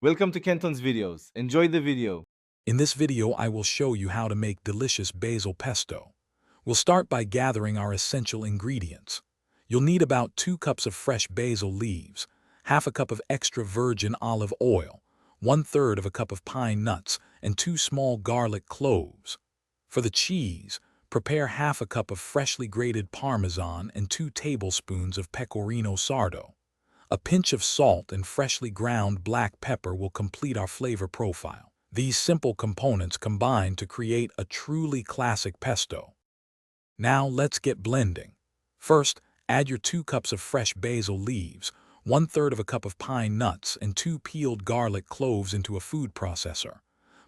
Welcome to Kenton's videos. Enjoy the video. In this video, I will show you how to make delicious basil pesto. We'll start by gathering our essential ingredients. You'll need about 2 cups of fresh basil leaves, half a cup of extra virgin olive oil, 1/3 of a cup of pine nuts, and 2 small garlic cloves. For the cheese, prepare half a cup of freshly grated Parmesan and 2 tablespoons of pecorino sardo. A pinch of salt and freshly ground black pepper will complete our flavor profile. These simple components combine to create a truly classic pesto. Now let's get blending. First, add your 2 cups of fresh basil leaves, 1/3 of a cup of pine nuts, and 2 peeled garlic cloves into a food processor.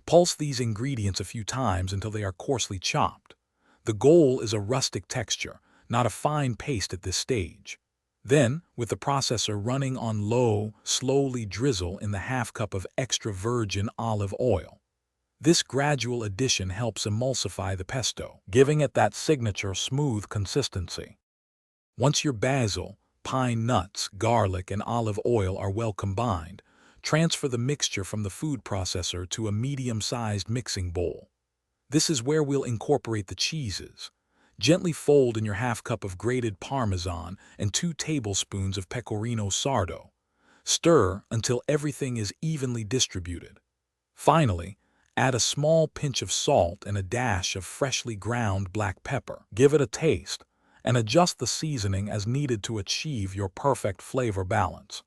Pulse these ingredients a few times until they are coarsely chopped. The goal is a rustic texture, not a fine paste at this stage. Then, with the processor running on low, slowly drizzle in the half cup of extra virgin olive oil. This gradual addition helps emulsify the pesto, giving it that signature smooth consistency. Once your basil, pine nuts, garlic, and olive oil are well combined, transfer the mixture from the food processor to a medium-sized mixing bowl. This is where we'll incorporate the cheeses. Gently fold in your half cup of grated Parmesan and 2 tablespoons of pecorino sardo. Stir until everything is evenly distributed. Finally, add a small pinch of salt and a dash of freshly ground black pepper. Give it a taste, and adjust the seasoning as needed to achieve your perfect flavor balance.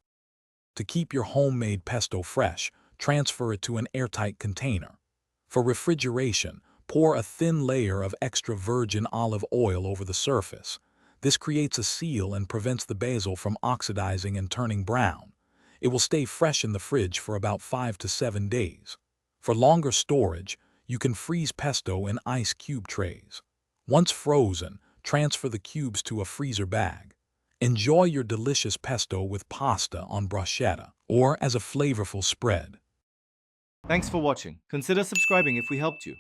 To keep your homemade pesto fresh, transfer it to an airtight container. For refrigeration, pour a thin layer of extra virgin olive oil over the surface. This creates a seal and prevents the basil from oxidizing and turning brown. It will stay fresh in the fridge for about 5 to 7 days. For longer storage, you can freeze pesto in ice cube trays. Once frozen, transfer the cubes to a freezer bag. Enjoy your delicious pesto with pasta on bruschetta or as a flavorful spread. Thanks for watching. Consider subscribing if we helped you.